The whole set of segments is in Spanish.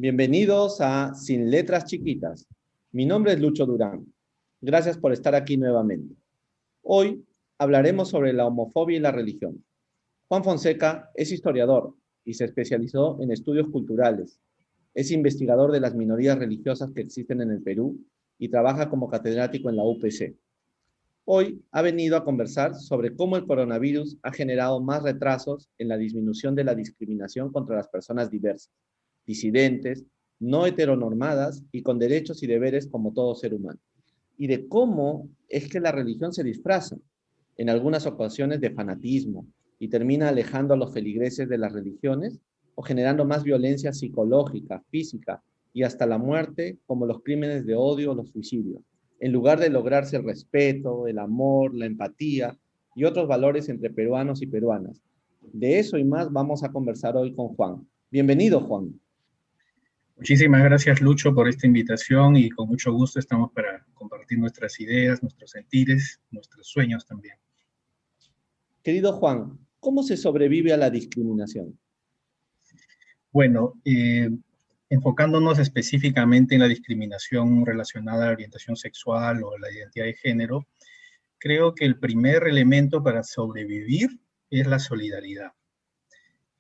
Bienvenidos a Sin Letras Chiquitas. Mi nombre es Lucho Durán. Gracias por estar aquí nuevamente. Hoy hablaremos sobre la homofobia y la religión. Juan Fonseca es historiador y se especializó en estudios culturales. Es investigador de las minorías religiosas que existen en el Perú y trabaja como catedrático en la UPC. Hoy ha venido a conversar sobre cómo el coronavirus ha generado más retrasos en la disminución de la discriminación contra las personas diversas, disidentes, no heteronormadas y con derechos y deberes como todo ser humano. Y de cómo es que la religión se disfraza, en algunas ocasiones de fanatismo, y termina alejando a los feligreses de las religiones o generando más violencia psicológica, física y hasta la muerte, como los crímenes de odio o los suicidios, en lugar de lograrse el respeto, el amor, la empatía y otros valores entre peruanos y peruanas. De eso y más vamos a conversar hoy con Juan. Bienvenido, Juan. Muchísimas gracias, Lucho, por esta invitación y con mucho gusto estamos para compartir nuestras ideas, nuestros sentires, nuestros sueños también. Querido Juan, ¿cómo se sobrevive a la discriminación? Bueno, enfocándonos específicamente en la discriminación relacionada a la orientación sexual o la identidad de género, creo que el primer elemento para sobrevivir es la solidaridad.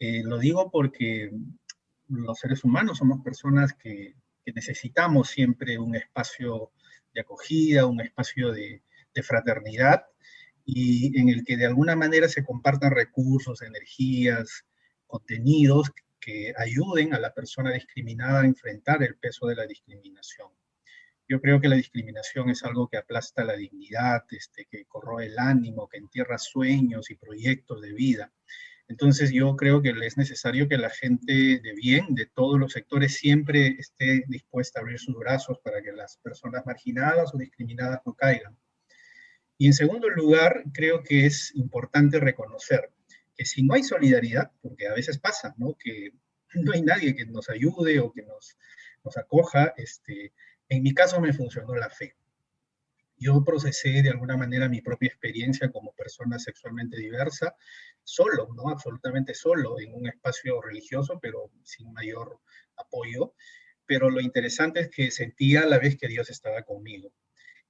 Lo digo porque los seres humanos somos personas que necesitamos siempre un espacio de acogida, un espacio de fraternidad, y en el que de alguna manera se compartan recursos, energías, contenidos que ayuden a la persona discriminada a enfrentar el peso de la discriminación. Yo creo que la discriminación es algo que aplasta la dignidad, que corroe el ánimo, que entierra sueños y proyectos de vida. Entonces yo creo que es necesario que la gente de bien, de todos los sectores, siempre esté dispuesta a abrir sus brazos para que las personas marginadas o discriminadas no caigan. Y en segundo lugar, creo que es importante reconocer que si no hay solidaridad, porque a veces pasa, ¿no? Que no hay nadie que nos ayude o que nos acoja, en mi caso me funcionó la fe. Yo procesé de alguna manera mi propia experiencia como persona sexualmente diversa, solo, ¿no? Absolutamente solo, en un espacio religioso, pero sin mayor apoyo. Pero lo interesante es que sentía a la vez que Dios estaba conmigo.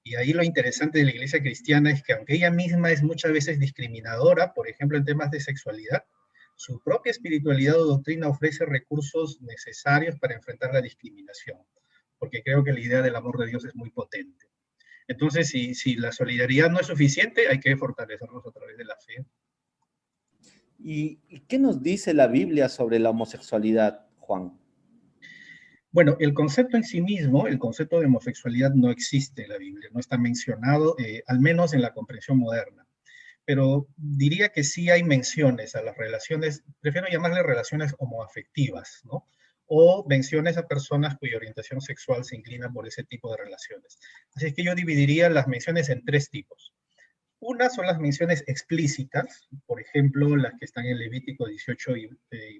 Y ahí lo interesante de la iglesia cristiana es que aunque ella misma es muchas veces discriminadora, por ejemplo en temas de sexualidad, su propia espiritualidad o doctrina ofrece recursos necesarios para enfrentar la discriminación, porque creo que la idea del amor de Dios es muy potente. Entonces, si la solidaridad no es suficiente, hay que fortalecernos a través de la fe. ¿Y qué nos dice la Biblia sobre la homosexualidad, Juan? Bueno, el concepto en sí mismo, el concepto de homosexualidad no existe en la Biblia, no está mencionado, al menos en la comprensión moderna. Pero diría que sí hay menciones a las relaciones, prefiero llamarle relaciones homoafectivas, ¿no? O menciones a personas cuya orientación sexual se inclina por ese tipo de relaciones. Así es que yo dividiría las menciones en tres tipos. Una son las menciones explícitas, por ejemplo, las que están en Levítico 18 y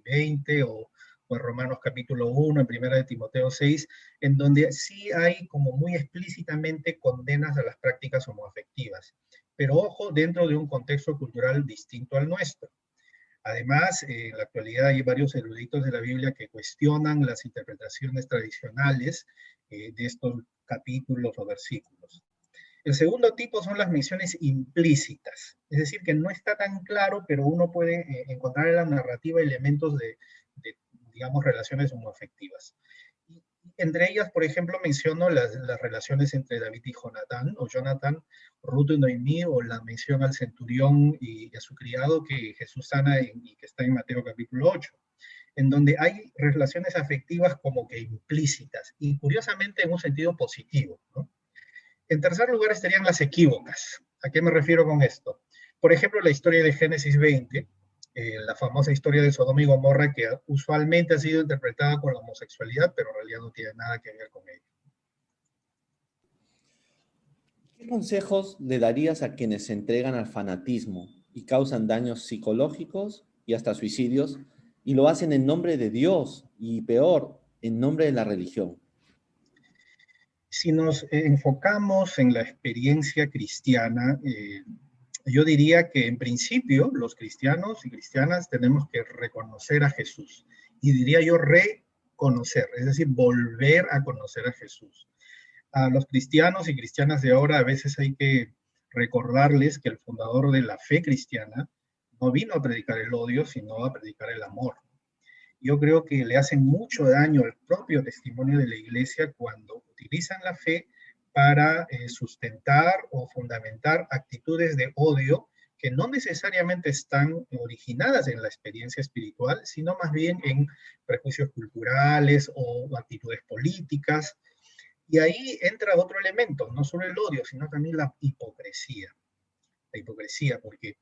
20, o en Romanos capítulo 1, en Primera de Timoteo 6, en donde sí hay como muy explícitamente condenas a las prácticas homoafectivas. Pero ojo, dentro de un contexto cultural distinto al nuestro. Además, en la actualidad hay varios eruditos de la Biblia que cuestionan las interpretaciones tradicionales de estos capítulos o versículos. El segundo tipo son las menciones implícitas, es decir, que no está tan claro, pero uno puede encontrar en la narrativa elementos de digamos, relaciones homoafectivas. Entre ellas, por ejemplo, menciono las relaciones entre David y Jonatán, o Jonathan, Ruth y Noemí, o la mención al centurión y a su criado que Jesús sana y que está en Mateo capítulo 8, en donde hay relaciones afectivas como que implícitas, y curiosamente en un sentido positivo, ¿no? En tercer lugar estarían las equívocas. ¿A qué me refiero con esto? Por ejemplo, la historia de Génesis 20, la famosa historia de Sodoma y Gomorra, que usualmente ha sido interpretada con la homosexualidad, pero en realidad no tiene nada que ver con ello. ¿Qué consejos le darías a quienes se entregan al fanatismo y causan daños psicológicos y hasta suicidios y lo hacen en nombre de Dios y peor, en nombre de la religión? Si nos enfocamos en la experiencia cristiana, yo diría que en principio los cristianos y cristianas tenemos que reconocer a Jesús. Y diría yo conocer, es decir, volver a conocer a Jesús. A los cristianos y cristianas de ahora a veces hay que recordarles que el fundador de la fe cristiana no vino a predicar el odio, sino a predicar el amor. Yo creo que le hacen mucho daño al propio testimonio de la iglesia cuando utilizan la fe para sustentar o fundamentar actitudes de odio que no necesariamente están originadas en la experiencia espiritual, sino más bien en prejuicios culturales o actitudes políticas. Y ahí entra otro elemento, no solo el odio, sino también la hipocresía. La hipocresía, porque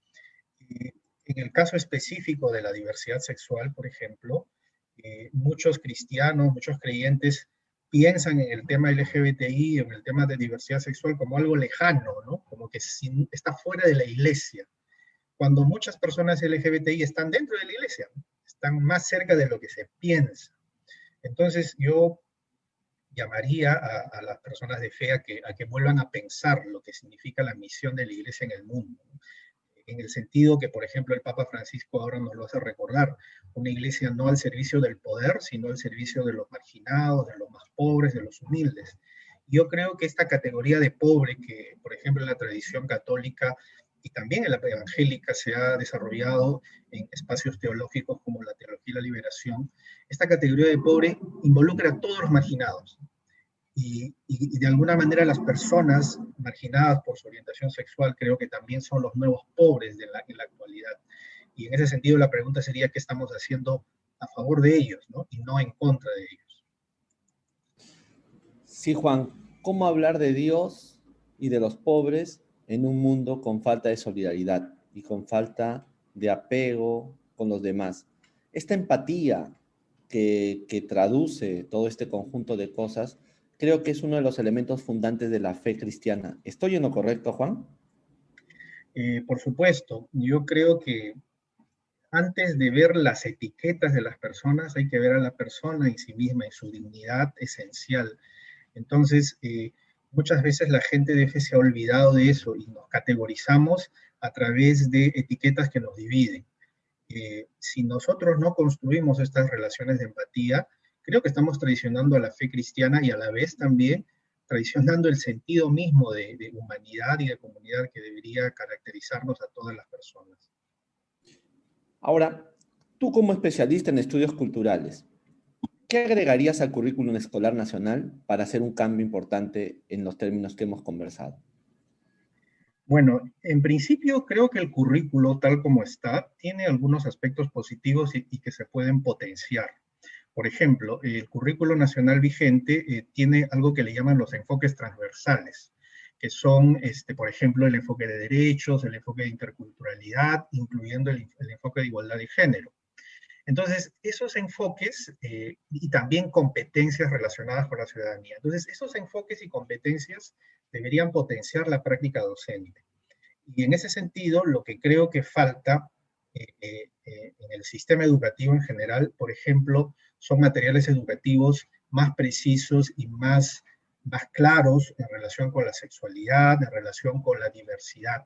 en el caso específico de la diversidad sexual, por ejemplo, muchos cristianos, muchos creyentes piensan en el tema LGBTI, en el tema de diversidad sexual como algo lejano, ¿no? Como que está fuera de la iglesia, cuando muchas personas LGBTI están dentro de la iglesia, están más cerca de lo que se piensa. Entonces yo llamaría a las personas de fe a que vuelvan a pensar lo que significa la misión de la iglesia en el mundo, ¿no? En el sentido que, por ejemplo, el Papa Francisco ahora nos lo hace recordar, una iglesia no al servicio del poder, sino al servicio de los marginados, de los más pobres, de los humildes. Yo creo que esta categoría de pobre, que por ejemplo en la tradición católica y también en la evangélica se ha desarrollado en espacios teológicos como la teología y la liberación, esta categoría de pobre involucra a todos los marginados, y de alguna manera las personas marginadas por su orientación sexual creo que también son los nuevos pobres en la actualidad. Y en ese sentido la pregunta sería qué estamos haciendo a favor de ellos, ¿no? Y no en contra de ellos. Sí, Juan, ¿cómo hablar de Dios y de los pobres en un mundo con falta de solidaridad y con falta de apego con los demás? Esta empatía que traduce todo este conjunto de cosas, creo que es uno de los elementos fundantes de la fe cristiana. ¿Estoy en lo correcto, Juan? Por supuesto, yo creo que antes de ver las etiquetas de las personas, hay que ver a la persona en sí misma, en su dignidad esencial. Entonces, muchas veces la gente de fe se ha olvidado de eso y nos categorizamos a través de etiquetas que nos dividen. Si nosotros no construimos estas relaciones de empatía, creo que estamos traicionando a la fe cristiana y a la vez también traicionando el sentido mismo de humanidad y de comunidad que debería caracterizarnos a todas las personas. Ahora, tú como especialista en estudios culturales, ¿qué agregarías al currículum escolar nacional para hacer un cambio importante en los términos que hemos conversado? Bueno, en principio creo que el currículo tal como está tiene algunos aspectos positivos y que se pueden potenciar. Por ejemplo, el currículo nacional vigente tiene algo que le llaman los enfoques transversales, que son, por ejemplo, el enfoque de derechos, el enfoque de interculturalidad, incluyendo el enfoque de igualdad de género. Entonces, esos enfoques y también competencias relacionadas con la ciudadanía. Entonces, esos enfoques y competencias deberían potenciar la práctica docente. Y en ese sentido, lo que creo que falta en el sistema educativo en general, por ejemplo, son materiales educativos más precisos y más claros en relación con la sexualidad, en relación con la diversidad.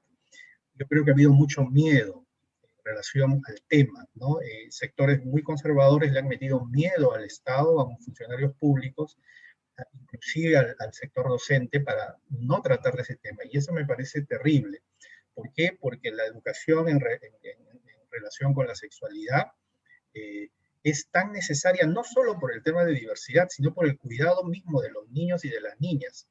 Yo creo que ha habido mucho miedo en relación al tema, ¿no? Sectores muy conservadores le han metido miedo al Estado, a funcionarios públicos, inclusive al sector docente, para no tratar de ese tema. Y eso me parece terrible. ¿Por qué? Porque la educación en relación con la sexualidad es tan necesaria no solo por el tema de diversidad, sino por el cuidado mismo de los niños y de las niñas.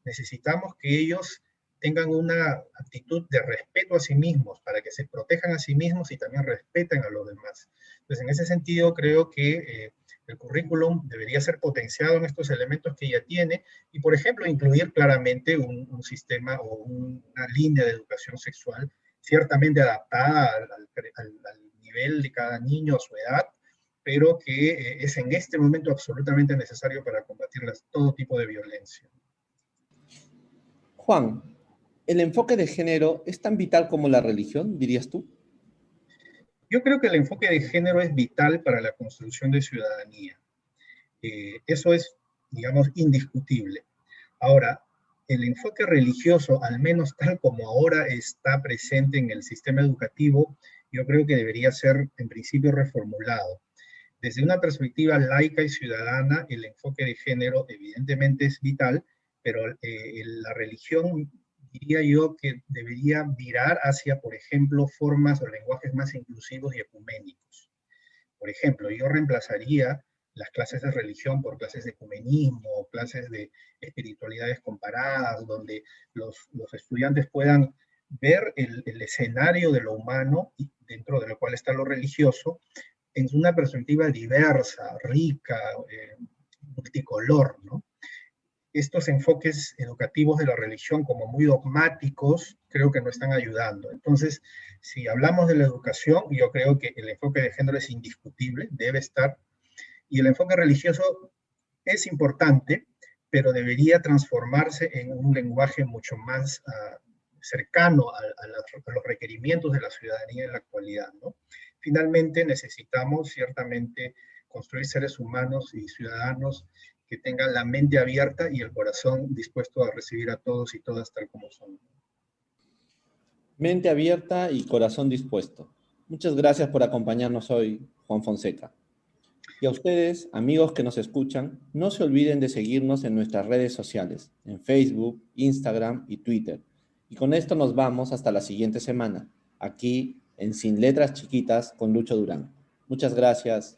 Necesitamos que ellos tengan una actitud de respeto a sí mismos, para que se protejan a sí mismos y también respeten a los demás. Entonces, en ese sentido, creo que el currículum debería ser potenciado en estos elementos que ya tiene y, por ejemplo, incluir claramente un sistema o una línea de educación sexual ciertamente adaptada al nivel de cada niño, a su edad, pero que es en este momento absolutamente necesario para combatir todo tipo de violencia. Juan, ¿el enfoque de género es tan vital como la religión, dirías tú? Yo creo que el enfoque de género es vital para la construcción de ciudadanía. Eso es, digamos, indiscutible. Ahora, el enfoque religioso, al menos tal como ahora está presente en el sistema educativo, yo creo que debería ser en principio reformulado. Desde una perspectiva laica y ciudadana, el enfoque de género evidentemente es vital, pero la religión, diría yo, que debería virar hacia, por ejemplo, formas o lenguajes más inclusivos y ecuménicos. Por ejemplo, yo reemplazaría las clases de religión por clases de ecumenismo, clases de espiritualidades comparadas, donde los estudiantes puedan ver el escenario de lo humano, dentro de lo cual está lo religioso, en una perspectiva diversa, rica, multicolor, ¿no? Estos enfoques educativos de la religión como muy dogmáticos, creo que no están ayudando. Entonces, si hablamos de la educación, yo creo que el enfoque de género es indiscutible, debe estar, y el enfoque religioso es importante, pero debería transformarse en un lenguaje mucho más cercano a los requerimientos de la ciudadanía en la actualidad, ¿no? Finalmente, necesitamos ciertamente construir seres humanos y ciudadanos que tengan la mente abierta y el corazón dispuesto a recibir a todos y todas tal como son. Mente abierta y corazón dispuesto. Muchas gracias por acompañarnos hoy, Juan Fonseca. Y a ustedes, amigos que nos escuchan, no se olviden de seguirnos en nuestras redes sociales, en Facebook, Instagram y Twitter. Y con esto nos vamos hasta la siguiente semana, aquí en Sin Letras Chiquitas con Lucho Durán. Muchas gracias.